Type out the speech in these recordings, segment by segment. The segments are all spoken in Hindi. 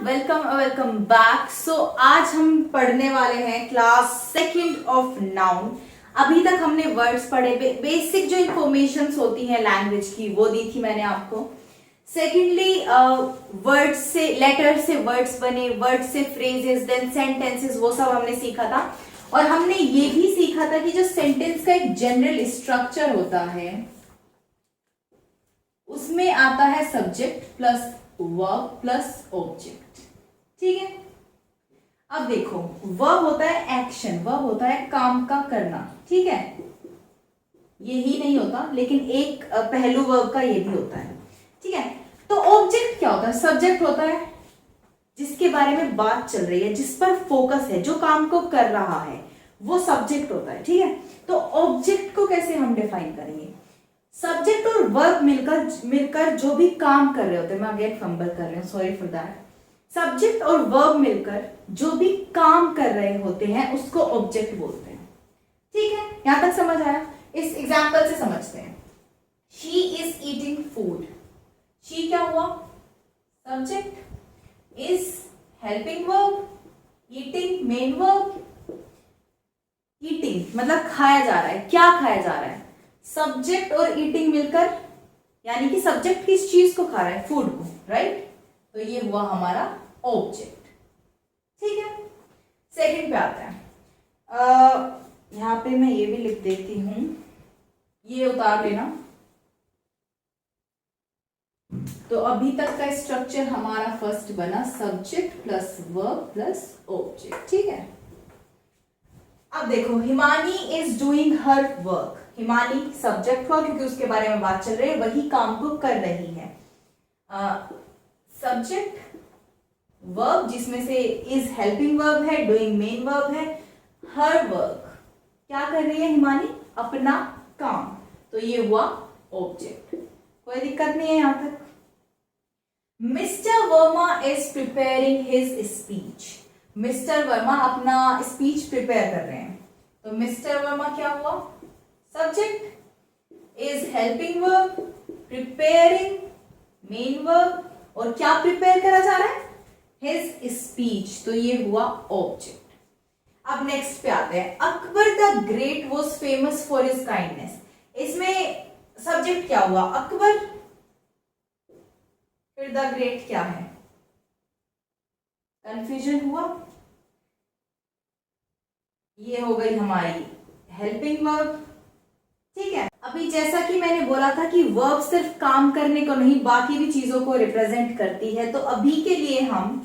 Welcome back. सो आज हम पढ़ने वाले हैं क्लास सेकंड ऑफ नाउन। अभी तक हमने वर्ड्स पढ़े, बेसिक जो इंफॉर्मेशन होती हैं लैंग्वेज की वो दी थी मैंने आपको। सेकेंडली वर्ड्स से, लेटर से वर्ड्स बने, वर्ड से फ्रेजेस, देन सेंटेंसेस, वो सब हमने सीखा था। और हमने ये भी सीखा था कि जो सेंटेंस का एक जनरल स्ट्रक्चर होता है उसमें आता है subject plus verb plus object. ठीक है, अब देखो वर्ब होता है एक्शन, वर्ब होता है काम का करना। ठीक है, यही नहीं होता लेकिन एक पहलू वर्ब का ये भी होता है। ठीक है, तो ऑब्जेक्ट क्या होता है? सब्जेक्ट होता है जिसके बारे में बात चल रही है, जिस पर फोकस है, जो काम को कर रहा है, वो सब्जेक्ट होता है। ठीक है, तो ऑब्जेक्ट को कैसे हम डिफाइन करेंगे? सब्जेक्ट और वर्ब मिलकर जो भी काम कर रहे होते हैं, मैं अगेन फंबल कर रही हूँ, सॉरी फॉर दैट। सब्जेक्ट और वर्ब मिलकर जो भी काम कर रहे होते हैं उसको ऑब्जेक्ट बोलते हैं। ठीक है, यहां तक समझ आया? इस एग्जांपल से समझते हैं। She is eating food. She क्या हुआ? Subject. Is helping verb, eating main verb. Eating मतलब खाया जा रहा है, क्या खाया जा रहा है? सब्जेक्ट और ईटिंग मिलकर, यानी कि सब्जेक्ट किस चीज को खा रहा है? फूड को, राइट? तो ये हुआ हमारा ऑब्जेक्ट। ठीक है, सेकंड पे आते हैं। यहां पे मैं ये भी लिख देती हूं, ये उतार लेना। तो अभी तक का स्ट्रक्चर हमारा फर्स्ट बना subject plus verb plus object. ठीक है, अब देखो Himani is doing her work. Himani subject हुआ क्योंकि उसके बारे में बात चल रही है, वही काम को कर रही है। सब्जेक्ट वर्ब जिसमें से इज हेल्पिंग वर्ब है, डूइंग मेन वर्ब है, हर वर्क क्या कर रही है हिमानी? अपना काम। तो ये हुआ ऑब्जेक्ट। कोई दिक्कत नहीं है यहां तक? Mister Verma is preparing his speech. Mister Verma अपना स्पीच प्रिपेयर कर रहे हैं, तो मिस्टर वर्मा क्या हुआ? Subject. Is helping verb, preparing main verb, और क्या प्रिपेयर करा जा रहा है? His speech. तो ये हुआ ऑब्जेक्ट। अब नेक्स्ट पे आते हैं। Akbar the great was famous for his kindness. इसमें सब्जेक्ट क्या हुआ? अकबर, फिर द ग्रेट क्या है? कंफ्यूजन हुआ? ये हो गई हमारी हेल्पिंग वर्ब। ठीक है, अभी जैसा कि मैंने बोला था कि वर्ब सिर्फ काम करने को नहीं, बाकी भी चीजों को रिप्रेजेंट करती है। तो अभी के लिए हम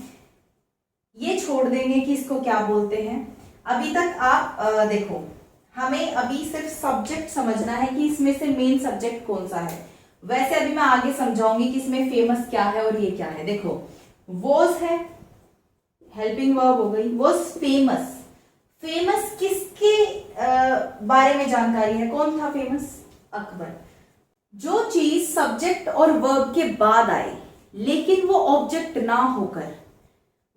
ये छोड़ देंगे कि इसको क्या बोलते हैं। अभी तक आप देखो, हमें अभी सिर्फ सब्जेक्ट समझना है कि इसमें से मेन सब्जेक्ट कौन सा है। वैसे अभी मैं आगे समझाऊंगी कि इसमें फेमस क्या है और ये क्या है। देखो वॉज है, हेल्पिंग वर्ब हो गई। वॉज फेमस, फेमस किसके बारे में जानकारी है? कौन था फेमस? अकबर। जो चीज सब्जेक्ट और वर्ब के बाद आए लेकिन वो ऑब्जेक्ट ना होकर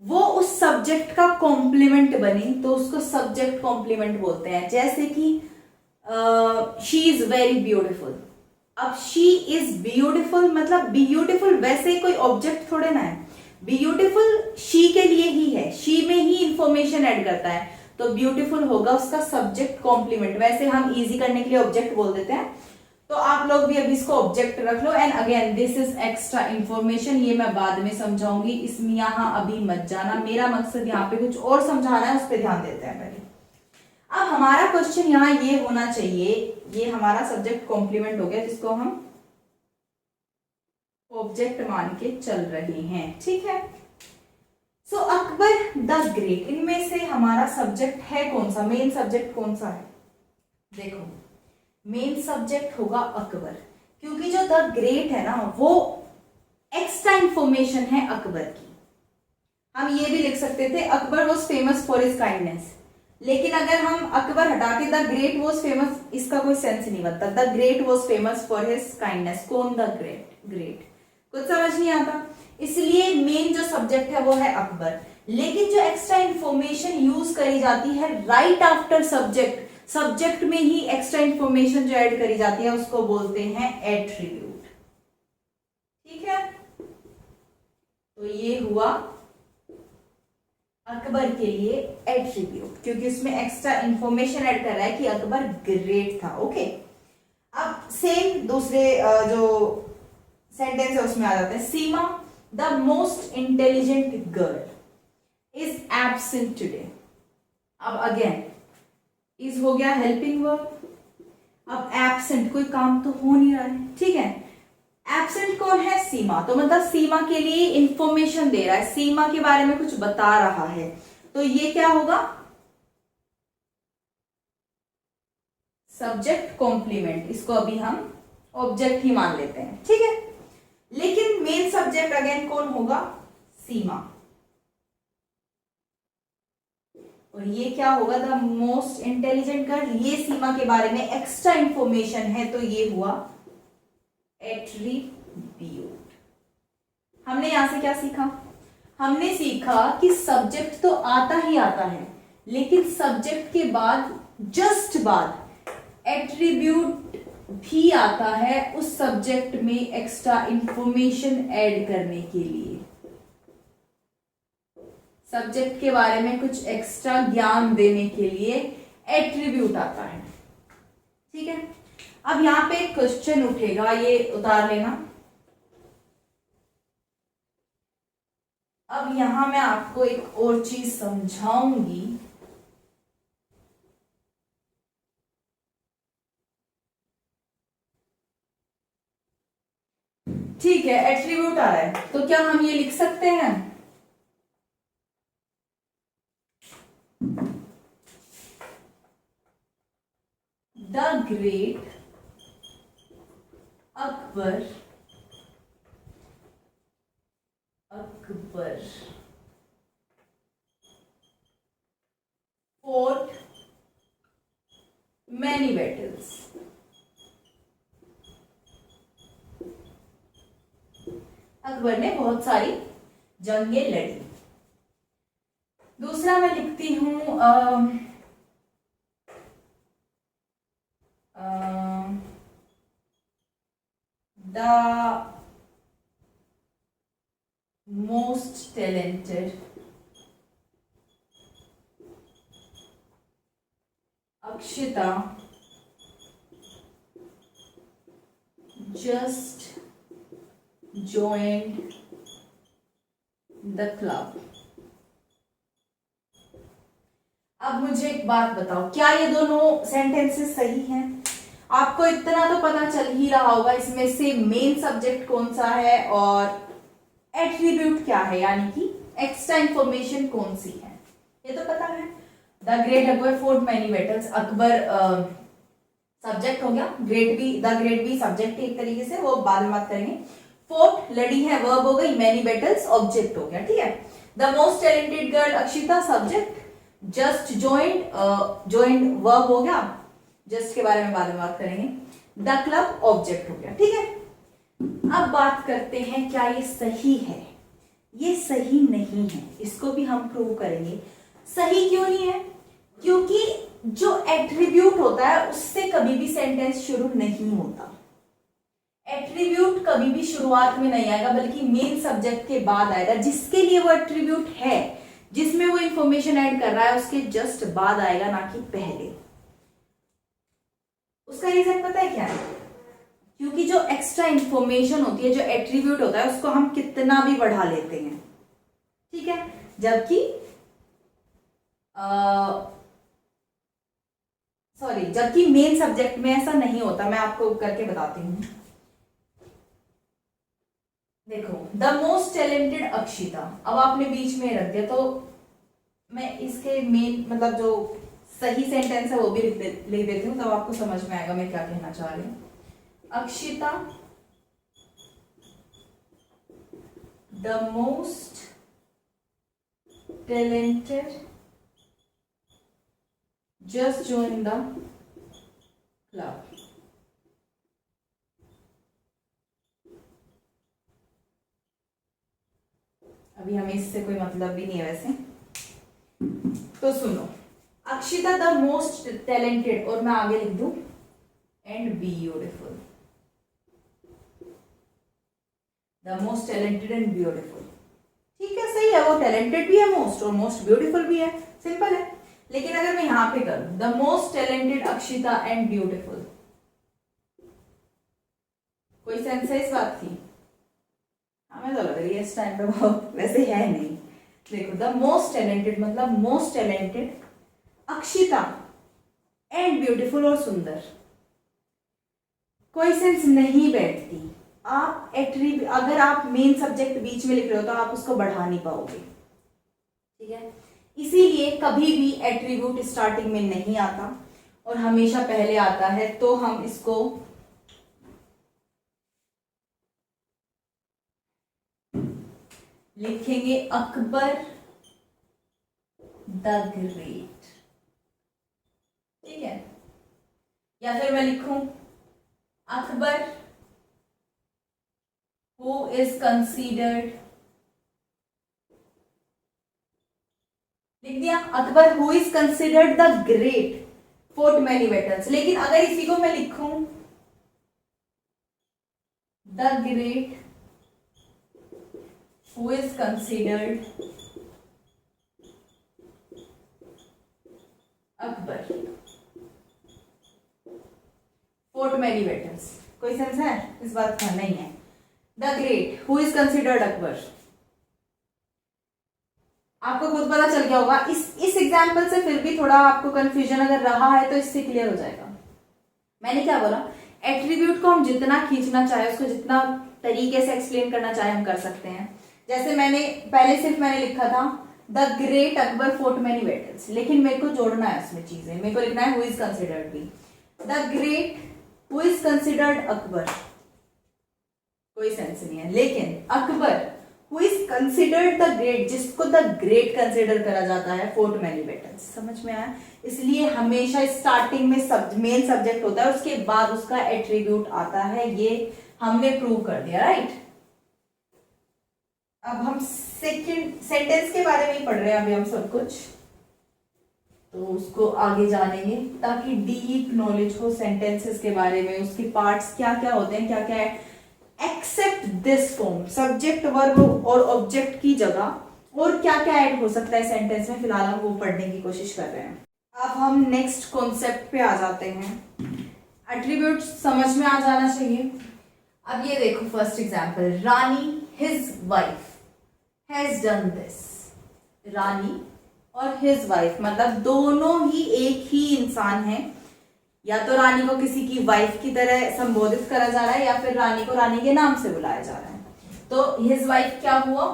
वो उस सब्जेक्ट का कॉम्प्लीमेंट बने तो उसको सब्जेक्ट कॉम्प्लीमेंट बोलते हैं। जैसे कि शी इज वेरी ब्यूटिफुल। अब शी इज ब्यूटिफुल मतलब ब्यूटिफुल वैसे कोई ऑब्जेक्ट थोड़े ना है, ब्यूटिफुल शी के लिए ही है, शी में ही इंफॉर्मेशन ऐड करता है, तो ब्यूटीफुल होगा उसका सब्जेक्ट कॉम्प्लीमेंट। वैसे हम इजी करने के लिए ऑब्जेक्ट बोल देते हैं, तो आप लोग भी अभी इसको ऑब्जेक्ट रख लो। And again this is extra information, ये मैं बाद में समझाऊंगी, इसमें यहां अभी मत जाना। मेरा मकसद यहाँ पे कुछ और समझाना है, उस पर ध्यान देते हैं पहले। अब हमारा क्वेश्चन यहाँ ये होना चाहिए, ये हमारा सब्जेक्ट कॉम्प्लीमेंट हो गया जिसको हम ऑब्जेक्ट मान के चल रहे हैं। ठीक है, सो अकबर द ग्रेट, इनमें से हमारा सब्जेक्ट है कौन सा? मेन सब्जेक्ट कौन सा है? देखो मेन सब्जेक्ट होगा अकबर, क्योंकि जो द ग्रेट है ना वो एक्स्ट्रा इंफॉर्मेशन है अकबर की। हम ये भी लिख सकते थे Akbar was famous for his kindness, लेकिन अगर हम अकबर हटा के द ग्रेट वॉज फेमस, इसका कोई सेंस नहीं बनता। The great was famous for his kindness, कौन द ग्रेट? ग्रेट। कुछ समझ नहीं आता, इसलिए मेन जो सब्जेक्ट है वो है अकबर। लेकिन जो एक्स्ट्रा इंफॉर्मेशन यूज करी जाती है राइट आफ्टर सब्जेक्ट, सब्जेक्ट में ही एक्स्ट्रा इंफॉर्मेशन जो ऐड करी जाती है उसको बोलते हैं एट्रीब्यूट। ठीक है, तो ये हुआ अकबर के लिए एट्रीब्यूट, क्योंकि उसमें एक्स्ट्रा इंफॉर्मेशन ऐड कर रहा है कि अकबर ग्रेट था। ओके, अब सेम दूसरे जो सेंटेंस है उसमें आ जाता है, Seema the most intelligent girl is absent today. अब अगेन इज हो गया हेल्पिंग वर्ब, अब एब्सेंट, कोई काम तो हो नहीं रहा है, ठीक है। एब्सेंट कौन है? सीमा, तो मतलब सीमा के लिए इंफॉर्मेशन दे रहा है, सीमा के बारे में कुछ बता रहा है, तो ये क्या होगा? सब्जेक्ट कॉम्प्लीमेंट, इसको अभी हम ऑब्जेक्ट ही मान लेते हैं, ठीक है। लेकिन मेन सब्जेक्ट अगेन कौन होगा? सीमा। और ये क्या होगा? द मोस्ट इंटेलिजेंट गर्ल, ये सीमा के बारे में एक्स्ट्रा इंफॉर्मेशन है, तो ये हुआ एट्रीब्यूट। हमने यहां से क्या सीखा? हमने सीखा कि सब्जेक्ट तो आता ही आता है, लेकिन सब्जेक्ट के बाद, जस्ट बाद, एट्रीब्यूट भी आता है उस सब्जेक्ट में एक्स्ट्रा इंफॉर्मेशन ऐड करने के लिए। सब्जेक्ट के बारे में कुछ एक्स्ट्रा ज्ञान देने के लिए एट्रीब्यूट आता है, ठीक है। अब यहां पे क्वेश्चन उठेगा, ये उतार लेना। अब यहां मैं आपको एक और चीज समझाऊंगी। ठीक है, एट्रीब्यूट आ रहा है, तो क्या हम ये लिख सकते हैं? The great Akbar, Akbar fought many battles, Akbar ने बहुत सारी जंगें लड़ी। दूसरा मैं लिखती हूं the most talented Akshita just joined the club। अब मुझे एक बात बताओ, क्या ये दोनों सेंटेंसेस सही हैं? आपको इतना तो पता चल ही रहा होगा इसमें से मेन सब्जेक्ट कौन सा है और एट्रीब्यूट क्या है, यानी कि एक्स्ट्रा इंफॉर्मेशन कौन सी है, ये तो पता है। The great Akbar fort many battles, Akbar subject हो गया, ग्रेट भी, द ग्रेट भी सब्जेक्ट है एक तरीके से, वो बाद में बात करेंगे। फोर्ट लड़ी है, वर्ब हो गई, मैनी बैटल्स ऑब्जेक्ट हो गया, ठीक है। The most talented girl Akshita subject, just joined verb हो गया, जस्ट के बारे में बाद में बात करेंगे। द क्लब ऑब्जेक्ट हो गया, ठीक है। अब बात करते हैं क्या ये सही है? ये सही नहीं है, इसको भी हम प्रूव करेंगे। सही क्यों नहीं है? क्योंकि जो एट्रीब्यूट होता है उससे कभी भी सेंटेंस शुरू नहीं होता। एट्रीब्यूट कभी भी शुरुआत में नहीं आएगा, बल्कि मेन सब्जेक्ट के बाद आएगा। जिसके लिए वो एट्रीब्यूट है, जिसमें वो इंफॉर्मेशन ऐड कर रहा है, उसके जस्ट बाद आएगा, ना कि पहले। उसका रीजन पता है क्या है? क्योंकि जो एक्स्ट्रा इंफॉर्मेशन होती है, जो एट्रीब्यूट होता है, उसको हम कितना भी बढ़ा लेते हैं, ठीक है। जबकि मेन सब्जेक्ट में ऐसा नहीं होता। मैं आपको करके बताती हूँ। देखो, द मोस्ट टैलेंटेड अक्षिता, अब आपने बीच में रख दिया, तो मैं इसके मेन मतलब जो सही सेंटेंस है वो भी लिख देती हूँ, तब आपको समझ में आएगा मैं क्या कहना चाह रही हूँ। Akshita the most talented just join the club. अभी हमें इससे कोई मतलब भी नहीं है वैसे, तो सुनो, अक्षिता द मोस्ट टैलेंटेड, और मैं आगे लिख दूं and beautiful, the most talented and beautiful, ठीक है, सही है, वो टैलेंटेड भी है मोस्ट और मोस्ट ब्यूटीफुल भी है, सिंपल है। लेकिन अगर मैं यहां पे करूं the most talented Akshita and beautiful, कोई सेंस है इस बात की? हमें तो लग रही है इस टाइम पे बहुत, वैसे है नहीं। देखो द मोस्ट टैलेंटेड मतलब most talented Akshita and beautiful और सुंदर, कोई सेंस नहीं बैठती। आप एट्रीब्यूट, अगर आप मेन सब्जेक्ट बीच में लिख रहे हो तो आप उसको बढ़ा नहीं पाओगे, ठीक है। इसीलिए कभी भी एट्रीब्यूट स्टार्टिंग में नहीं आता और हमेशा पहले आता है। तो हम इसको लिखेंगे अकबर द ग्रेट, ठीक है। या फिर मैं लिखूं अकबर who is considered, लिख दिया Akbar who is considered the great fought many battles। लेकिन अगर इसी को मैं लिखूं the great who is considered Akbar fought many battles, कोई सेंस है इस बात का? नहीं है। The great who is considered Akbar, आपको खुद पता चल गया होगा। इस एग्जाम्पल से फिर भी थोड़ा आपको कंफ्यूजन अगर रहा है तो इससे क्लियर हो जाएगा। मैंने क्या बोला, एट्रीब्यूट को हम जितना खींचना चाहे, उसको जितना तरीके से एक्सप्लेन करना चाहे हम कर सकते हैं। जैसे मैंने पहले सिर्फ मैंने लिखा था the great Akbar fort many battles, लेकिन मेरे को जोड़ना है उसमें चीजें, मेरे को लिखना है हु इज कंसिडर्ड भी। The great who is considered Akbar, कोई सेंस नहीं है। लेकिन Akbar who is considered the great, जिसको द ग्रेट कंसिडर करा जाता है, फोर्ट मैनी बैटल्स, समझ में आया? इसलिए हमेशा स्टार्टिंग में मेन सब्जेक्ट होता है, उसके बाद उसका एट्रीब्यूट आता है। ये हमने प्रूव कर दिया, राइट। अब हम सेकंड सेंटेंस के बारे में ही पढ़ रहे हैं अभी हम सब कुछ, तो उसको आगे जानेंगे ताकि डीप नॉलेज हो सेंटेंसेस के बारे में, उसके पार्ट्स क्या क्या होते हैं, क्या क्या है। Except this form, subject verb और ऑब्जेक्ट की जगह और क्या क्या ऐड हो सकता है सेंटेंस में, फिलहाल हम वो पढ़ने की कोशिश कर रहे हैं। अब हम नेक्स्ट कॉन्सेप्ट पे आ जाते हैं। एट्रीब्यूट समझ में आ जाना चाहिए। अब ये देखो first example, Rani his wife has done this. Rani और हिज वाइफ मतलब दोनों ही एक ही इंसान है, या तो रानी को किसी की वाइफ की तरह संबोधित करा जा रहा है या फिर रानी को रानी के नाम से बुलाया जा रहा है। तो हिज वाइफ क्या हुआ,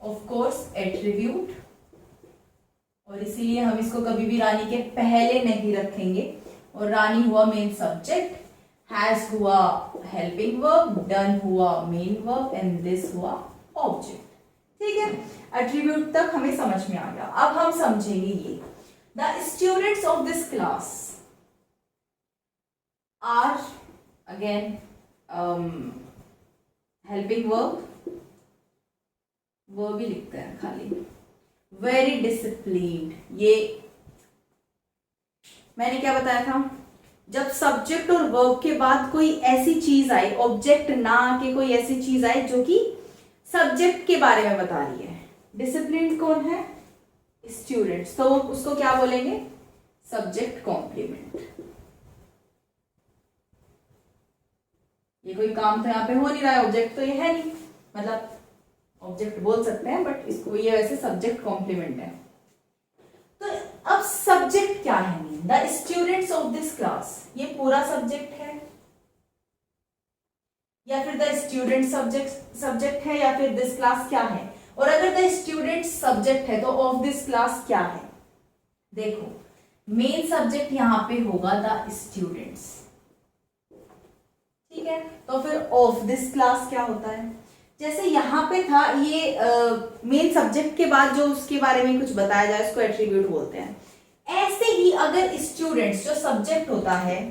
ऑफ कोर्स एट्रीब्यूट, और इसीलिए हम इसको कभी भी रानी के पहले नहीं रखेंगे। और रानी हुआ मेन सब्जेक्ट, हैज हुआ हेल्पिंग वर्ब, डन हुआ मेन वर्ब एंड दिस हुआ ऑब्जेक्ट, ठीक है। एट्रीब्यूट तक हमें समझ में आ गया। अब हम समझेंगे ये, the students of this class are, again helping verb, वो भी लिखते हैं खाली, वेरी डिसिप्लिन्ड। ये मैंने क्या बताया था, जब सब्जेक्ट और वर्ब के बाद कोई ऐसी चीज आई, ऑब्जेक्ट ना आके कोई ऐसी चीज आई जो कि सब्जेक्ट के बारे में बता रही है। डिसिप्लिन कौन है, स्टूडेंट्स, तो उसको क्या बोलेंगे, सब्जेक्ट कॉम्प्लीमेंट। ये कोई काम तो यहाँ पे हो नहीं रहा है, ऑब्जेक्ट तो ये है नहीं, मतलब ऑब्जेक्ट बोल सकते हैं बट इसको ये वैसे सब्जेक्ट कॉम्प्लीमेंट है। तो अब सब्जेक्ट क्या है, the students of this class, ये पूरा सब्जेक्ट है या फिर द स्टूडेंट सब्जेक्ट है या फिर दिस क्लास क्या है। और अगर द स्टूडेंट सब्जेक्ट है तो ऑफ दिस क्लास क्या है। देखो मेन सब्जेक्ट यहां पे होगा द स्टूडेंट्स, ठीक है। तो फिर ऑफ दिस क्लास क्या होता है, जैसे यहां पे था ये मेन सब्जेक्ट के बाद जो उसके बारे में कुछ बताया जाए उसको एट्रीब्यूट बोलते हैं। ऐसे ही अगर स्टूडेंट्स जो सब्जेक्ट होता है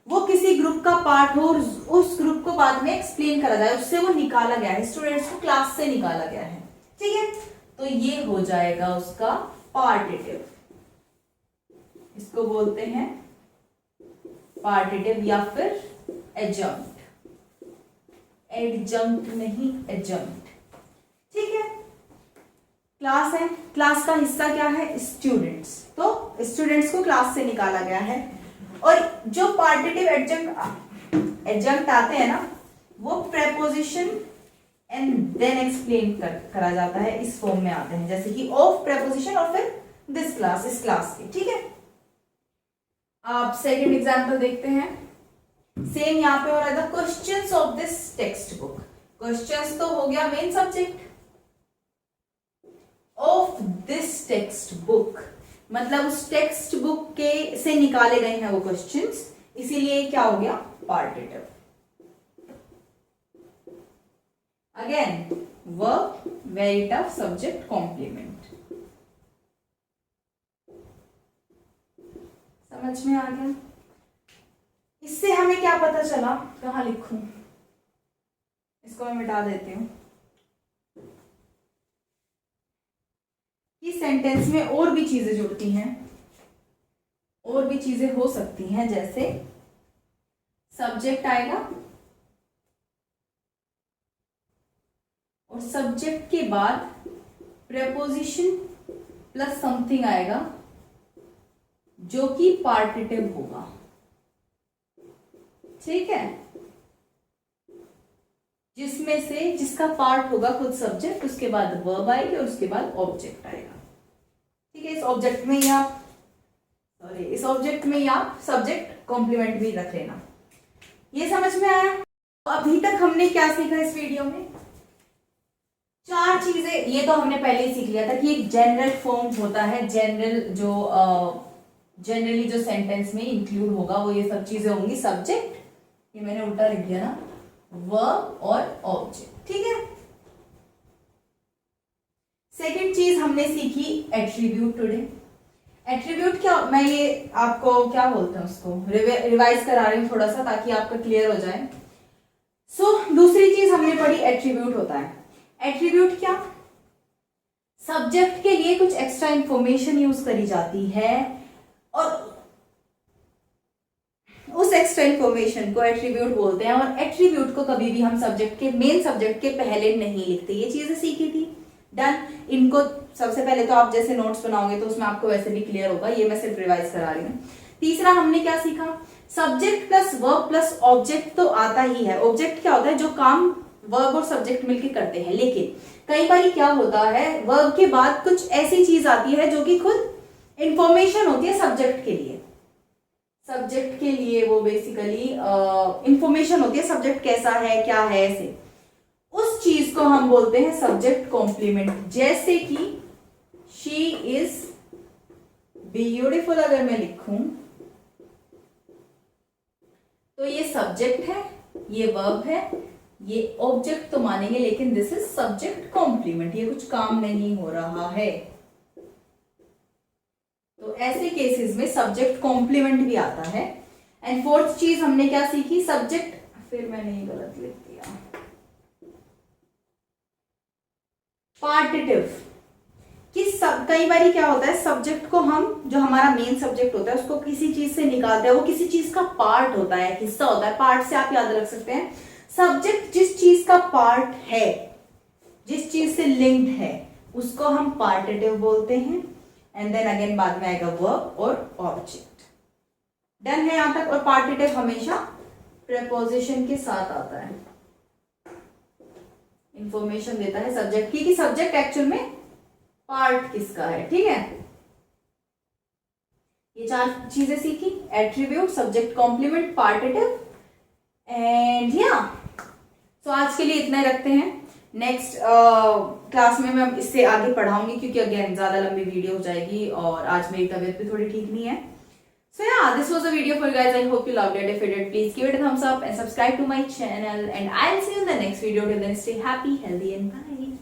वो किसी ग्रुप का पार्ट हो और उस ग्रुप को बाद में एक्सप्लेन करा जाए, उससे वो निकाला गया है, स्टूडेंट्स को क्लास से निकाला गया है, ठीक है। तो ये हो जाएगा उसका पार्टिटिव, इसको बोलते हैं पार्टिटिव या फिर एडजंक्ट, एडजंक्ट नहीं एडजंक्ट, ठीक है। क्लास है, क्लास का हिस्सा क्या है, स्टूडेंट्स, तो स्टूडेंट्स को क्लास से निकाला गया है। और जो पार्टिटिव एडजंक्ट आते हैं ना, वो प्रेपोजिशन एंड देन एक्सप्लेन करा जाता है, इस फॉर्म में आते हैं, जैसे कि ऑफ प्रेपोजिशन और फिर दिस क्लास, इस क्लास के। ठीक है, आप सेकंड एग्जांपल देखते हैं। सेम यहाँ पे हो रहा है, the questions of this text book. Questions तो हो गया main subject, of this text book मतलब उस टेक्स्ट बुक के से निकाले गए हैं वो क्वेश्चंस, इसीलिए क्या हो गया, partitive. Again verb, very tough, subject complement. समझ में आ गया? इससे हमें क्या पता चला, कहाँ लिखूं, इसको मैं मिटा देती हूं, कि सेंटेंस में और भी चीजें जुड़ती हैं, और भी चीजें हो सकती हैं, जैसे सब्जेक्ट आएगा और सब्जेक्ट के बाद प्रेपोजिशन प्लस समथिंग आएगा जो कि पार्टिटिव होगा। ठीक है, जिसमें से जिसका पार्ट होगा खुद सब्जेक्ट, उसके बाद वर्ब आएगी और उसके बाद ऑब्जेक्ट आएगा। ठीक है, इस ऑब्जेक्ट में आप सब्जेक्ट कॉम्प्लीमेंट भी रख लेना। ये समझ में आया? अभी तक हमने क्या सीखा इस वीडियो में? 4 चीजें। ये तो हमने पहले ही सीख लिया था कि एक जनरल फॉर्म होता है, जनरली जो सेंटेंस में इंक्लूड होगा वो ये सब चीजें होंगी, सब्जेक्ट, ये मैंने उल्टा लिख दिया ना, वर्ब और ऑब्जेक्ट। ठीक है, सेकंड चीज हमने सीखी एट्रीब्यूट टुडे। एट्रीब्यूट क्या, मैं ये आपको क्या बोलते हैं उसको रिवाइज करा रही हूँ थोड़ा सा, ताकि आपका क्लियर हो जाए। दूसरी चीज हमने पढ़ी, एट्रीब्यूट होता है। एट्रीब्यूट क्या, सब्जेक्ट के लिए कुछ एक्स्ट्रा इंफॉर्मेशन यूज करी जाती है और उस एक्स्ट्रा इंफॉर्मेशन को एट्रीब्यूट बोलते हैं। और एट्रीब्यूट को कभी भी हम मेन सब्जेक्ट के पहले नहीं लिखते। ये चीजें सीखी थी, डन। इनको सबसे पहले तो आप जैसे नोट्स बनाओगे तो उसमें आपको वैसे भी क्लियर होगा, ये मैं सिर्फ रिवाइज करा रही हूँ। तीसरा हमने क्या सीखा, subject plus verb plus object तो आता ही है। ऑब्जेक्ट क्या होता है, जो काम वर्ब और सब्जेक्ट मिलकर करते हैं। लेकिन कई बार क्या होता है, वर्ब के बाद कुछ ऐसी चीज आती है जो कि खुद इंफॉर्मेशन होती है सब्जेक्ट के लिए। सब्जेक्ट के लिए वो बेसिकली इंफॉर्मेशन होती है, सब्जेक्ट कैसा है, क्या है, ऐसे उस चीज को हम बोलते हैं सब्जेक्ट कॉम्प्लीमेंट। जैसे कि शी इज ब्यूटीफुल अगर मैं लिखूं तो ये सब्जेक्ट है, ये वर्ब है, ये ऑब्जेक्ट तो मानेंगे, लेकिन दिस इज सब्जेक्ट कॉम्प्लीमेंट, ये कुछ काम नहीं हो रहा है। तो ऐसे केसेस में सब्जेक्ट कॉम्प्लीमेंट भी आता है। एंड फोर्थ चीज हमने क्या सीखी, सब्जेक्ट, फिर मैंने ये गलत लिख दिया, पार्टिटिव। कि कई बार क्या होता है, सब्जेक्ट को हम, जो हमारा मेन सब्जेक्ट होता है उसको किसी चीज से निकालते हैं, वो किसी चीज का पार्ट होता है, हिस्सा होता है। पार्ट से आप याद रख सकते हैं, सब्जेक्ट जिस चीज का पार्ट है, जिस चीज से लिंक्ड है, उसको हम पार्टिटिव बोलते हैं। एंड देन अगेन बाद में आएगा वर्ब और ऑब्जेक्ट। डन है यहां तक? और पार्टिटिव हमेशा प्रेपोजिशन के साथ आता है, इंफॉर्मेशन देता है सब्जेक्ट की कि सब्जेक्ट एक्चुअल में पार्ट किसका है। ठीक है, ये 4 चीजें सीखी, एट्रीब्यूट, सब्जेक्ट कॉम्प्लीमेंट, पार्टिटिव एंड या। तो आज के लिए इतना ही रखते हैं। नेक्स्ट क्लास में मैं इससे आगे पढ़ाऊंगी, क्योंकि अगेन ज्यादा लंबी वीडियो हो जाएगी और आज मेरी तबीयत भी थोड़ी ठीक नहीं है। So yeah, this was a video for you guys. I hope you loved it. If you did, please give it a thumbs up and subscribe to my channel. And I'll see you in the next video. Till then, stay happy, healthy, and bye.